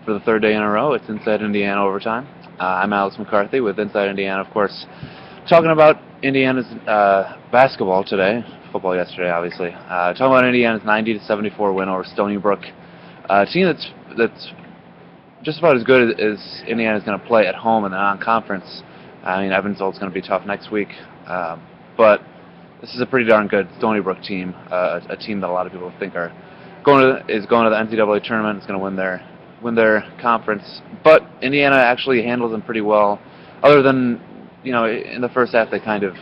for the third day in a row. It's Inside Indiana Overtime. I'm Alex McCarthy with Inside Indiana, of course, talking about Indiana's basketball today, football yesterday, obviously. Talking about Indiana's 90-74 win over Stony Brook, a team that's just about as good as Indiana's going to play at home in the non-conference. I mean, Evansville's going to be tough next week, but this is a pretty darn good Stony Brook team, a team that a lot of people think is going to the NCAA tournament. It's going to win their conference, but Indiana actually handles them pretty well. Other than in the first half, they kind of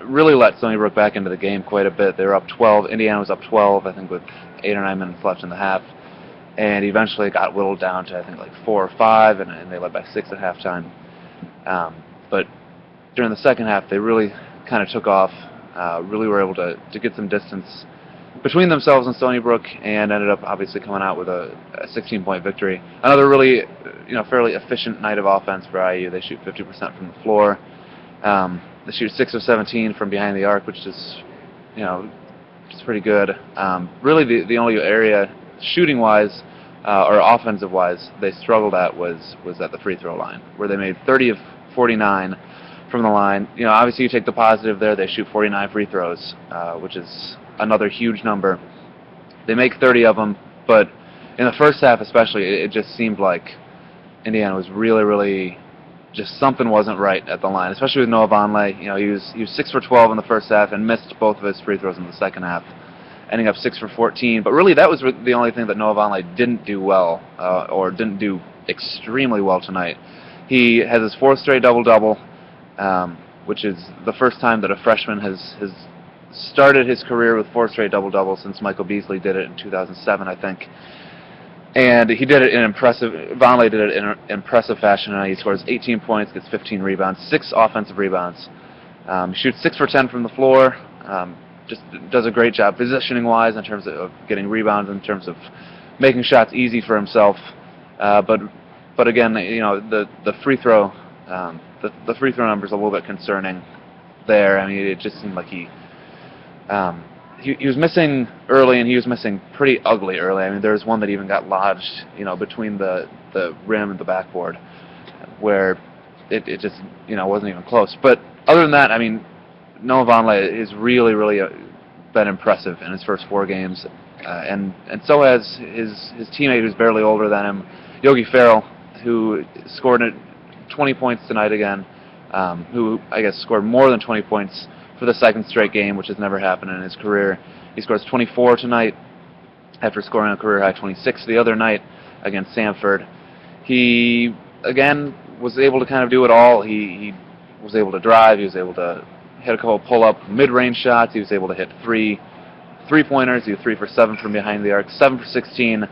really let Stony Brook back into the game quite a bit. They were up 12. Indiana was up 12, I think, with 8 or 9 minutes left in the half, and eventually it got whittled down to I think like 4 or 5, and they led by 6 at halftime. But during the second half, they really kind of took off. Really were able to get some distance between themselves and Stony Brook, and ended up obviously coming out with a 16-point victory. Another really, fairly efficient night of offense for IU. They shoot 50% from the floor. They shoot 6 of 17 from behind the arc, which is, just pretty good. Really, the only area shooting-wise or offensive-wise they struggled at was at the free throw line, where they made 30 of 49 from the line. Obviously you take the positive there. They shoot 49 free throws, which is another huge number. They make 30 of them, but in the first half especially, it just seemed like Indiana was really just something wasn't right at the line, especially with Noah Vonleh. He was 6 for 12 in the first half and missed both of his free throws in the second half, ending up 6 for 14. But really, that was the only thing that Noah Vonleh didn't do well, or didn't do extremely well tonight. He has his 4th straight double-double, which is the first time that a freshman has started his career with 4 straight double-doubles since Michael Beasley did it in 2007, I think. And he did it Vonleh did it in impressive fashion. He scores 18 points, gets 15 rebounds, 6 offensive rebounds. He shoots 6 for 10 from the floor. Just does a great job positioning-wise in terms of getting rebounds, in terms of making shots easy for himself. But again, the free throw the free throw number is a little bit concerning there. I mean, it just seemed like he was missing early, and he was missing pretty ugly early. I mean, there was one that even got lodged, between the rim and the backboard, where it just, wasn't even close. But other than that, I mean, Noah Vonleh has really been impressive in his first 4 games, and so has his teammate who's barely older than him, Yogi Ferrell, who scored 20 points tonight again, who I guess scored more than 20 points for the second straight game, which has never happened in his career. He scores 24 tonight after scoring a career high 26 the other night against Samford. He, again, was able to kind of do it all. He was able to drive. He was able to hit a couple pull-up mid-range shots. He was able to hit 3 three-pointers. He was 3 for 7 from behind the arc, 7 for 16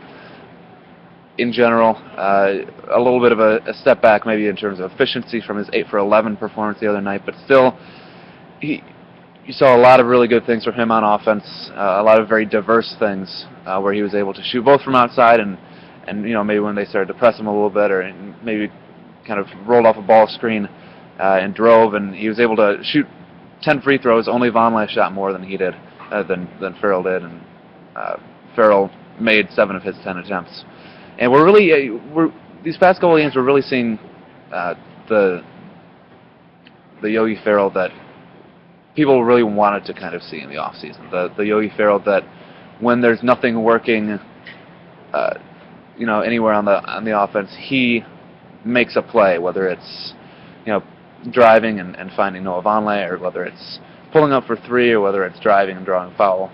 in general. A little bit of a step back maybe in terms of efficiency from his 8 for 11 performance the other night, but still, you saw a lot of really good things from him on offense, a lot of very diverse things where he was able to shoot both from outside and maybe when they started to press him a little bit, or maybe kind of rolled off a ball screen and drove, and he was able to shoot 10 free throws. Only Vonleh shot more than he did, than Ferrell did, and Ferrell made 7 of his 10 attempts. And these past couple of games, we're really seeing the Yogi Ferrell that people really wanted to kind of see in the offseason. The Yogi Ferrell that when there's nothing working, anywhere on the offense, he makes a play, whether it's driving and finding Noah Vonleh, or whether it's pulling up for 3, or whether it's driving and drawing foul.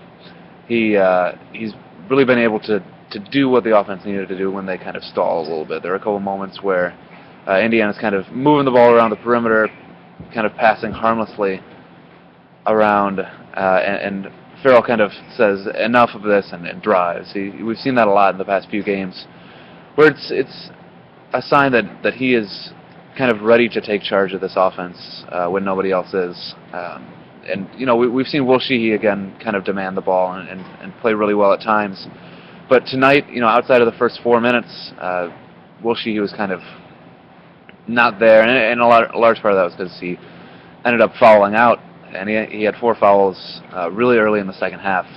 He's really been able to do what the offense needed to do when they kind of stall a little bit. There were a couple moments where Indiana's kind of moving the ball around the perimeter, kind of passing harmlessly around, and Ferrell kind of says enough of this and drives. We've seen that a lot in the past few games, where it's a sign that he is kind of ready to take charge of this offense when nobody else is. And we've seen Will Sheehy again kind of demand the ball and play really well at times. But tonight, outside of the first 4 minutes, Will Sheehy was kind of not there, and a large part of that was because he ended up fouling out, and he had 4 fouls really early in the second half.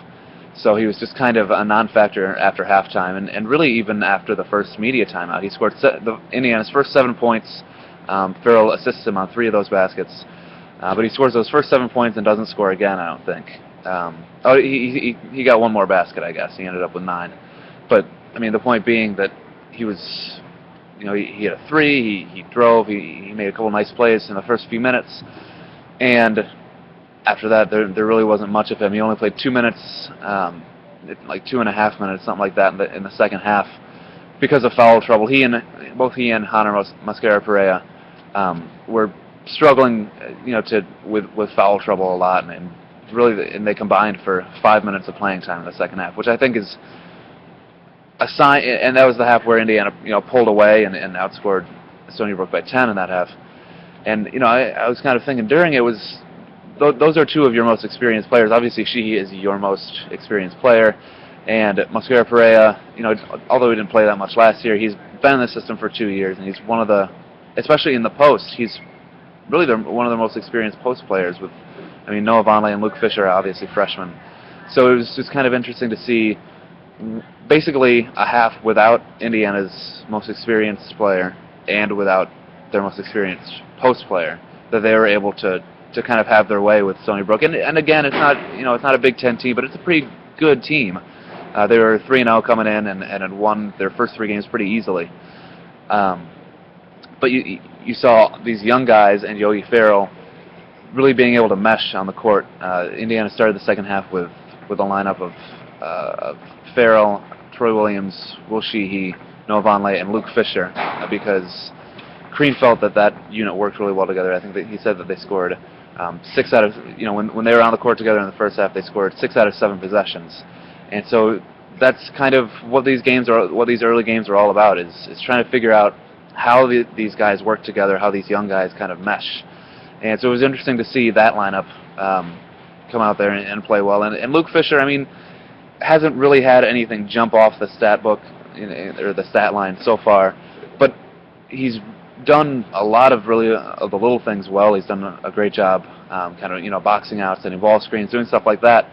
So he was just kind of a non-factor after halftime, and really even after the first media timeout. He scored Indiana's first 7 points. Ferrell assists him on 3 of those baskets. But he scores those first 7 points and doesn't score again, I don't think. He got one more basket, I guess. He ended up with 9. But, I mean, the point being that he was, he hit a 3, he drove, he made a couple nice plays in the first few minutes. And after that, there really wasn't much of him. He only played 2 minutes, like 2.5 minutes, something like that in the second half because of foul trouble. Both he and Hanner Mosquera-Perea were struggling, with foul trouble a lot, and really they combined for 5 minutes of playing time in the second half, which I think is a sign. And that was the half where Indiana, pulled away and outscored Stony Brook by 10 in that half. And I was kind of thinking during it was. Those are 2 of your most experienced players. Obviously, she is your most experienced player, and Mosquera-Perea, although he didn't play that much last year, he's been in the system for 2 years, and he's one of the, especially in the post, he's really one of the most experienced post players. Noah Vonleh and Luke Fisher are obviously freshmen, so it was just kind of interesting to see basically a half without Indiana's most experienced player and without their most experienced post player, that they were able to kind of have their way with Stony Brook. And again, it's not a Big Ten team, but it's a pretty good team. They were 3-0 coming in and had won their first 3 games pretty easily. But you saw these young guys and Yogi Ferrell really being able to mesh on the court. Indiana started the second half with a lineup of Ferrell, Troy Williams, Will Sheehy, Noah Vonleh, and Luke Fisher, because Crean felt that unit worked really well together. I think that he said that they scored 6 out of, when they were on the court together in the first half, they scored 6 out of 7 possessions. And so that's kind of what these early games are all about, is trying to figure out how these guys work together, how these young guys kind of mesh. And so it was interesting to see that lineup come out there and play well. And Luke Fisher, hasn't really had anything jump off the stat book or the stat line so far, but he's done a lot of the little things well. He's done a great job, boxing out, setting ball screens, doing stuff like that,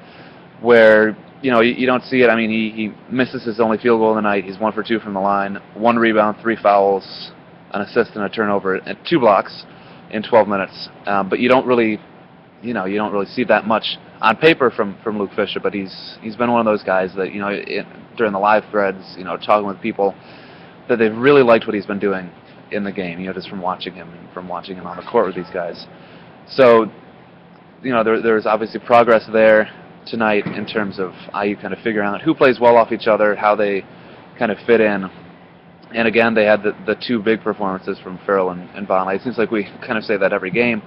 where you don't see it. He misses his only field goal of the night. He's 1 for 2 from the line, 1 rebound, 3 fouls, an assist and a turnover, and 2 blocks in 12 minutes. But you don't really see that much on paper from Luke Fisher. But he's been one of those guys that during the live threads, talking with people, that they've really liked what he's been doing in the game, just from watching him on the court with these guys. So, there's obviously progress there tonight in terms of IU kind of figuring out who plays well off each other, how they kind of fit in. And again, they had the 2 big performances from Ferrell and Vonleh. It seems like we kind of say that every game,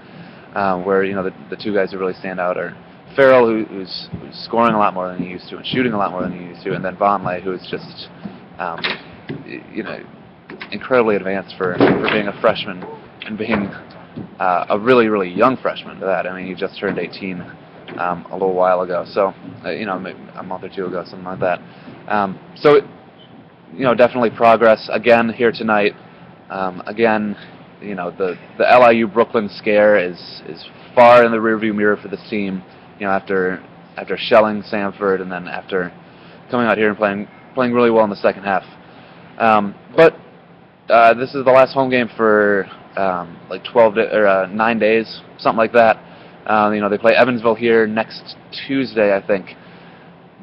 where the 2 guys who really stand out are Ferrell, who's scoring a lot more than he used to and shooting a lot more than he used to, and then Vonleh, who is just incredibly advanced for being a freshman and being a really, really young freshman to that. He just turned 18 a little while ago, so maybe a month or 2 ago, something like that. So definitely progress again here tonight. Again, the LIU Brooklyn scare is far in the rearview mirror for this team. After shelling Samford and then after coming out here and playing really well in the second half. But this is the last home game for 9 days, something like that. They play Evansville here next Tuesday, I think.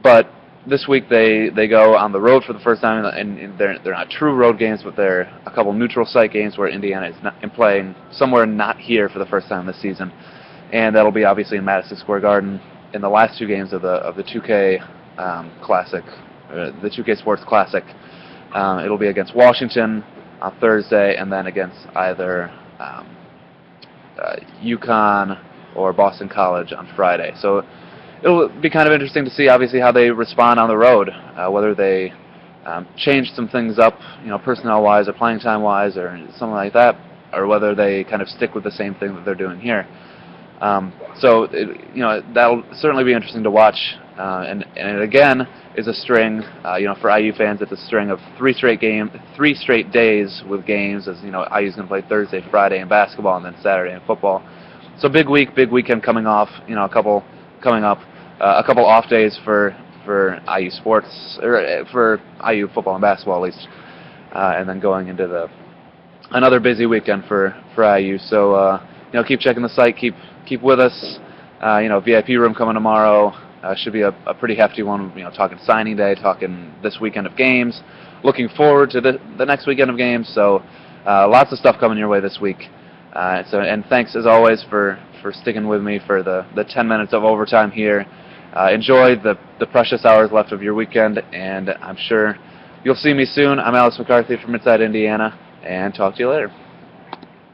But this week they go on the road for the first time, and they're not true road games, but they're a couple neutral site games where Indiana is playing somewhere not here for the first time this season, and that'll be obviously in Madison Square Garden in the last 2 games of the 2K Classic, the 2K Sports Classic. It'll be against Washington on Thursday, and then against either UConn or Boston College on Friday. So it'll be kind of interesting to see, obviously, how they respond on the road, whether they change some things up, personnel-wise or playing time-wise or something like that, or whether they kind of stick with the same thing that they're doing here. So that'll certainly be interesting to watch. And it again is a string, for IU fans, it's a string of 3 straight days with games, as IU's going to play Thursday, Friday in basketball, and then Saturday in football. So big weekend coming off. A couple off days for for IU sports, or for IU football and basketball at least, and then going into another busy weekend for IU. So keep checking the site, keep with us. VIP room coming tomorrow. Should be a pretty hefty one. Talking signing day, talking this weekend of games. Looking forward to the next weekend of games. So lots of stuff coming your way this week. And thanks as always for sticking with me for the 10 minutes of overtime here. Enjoy the precious hours left of your weekend, and I'm sure you'll see me soon. I'm Alex McCarthy from Inside Indiana, and talk to you later.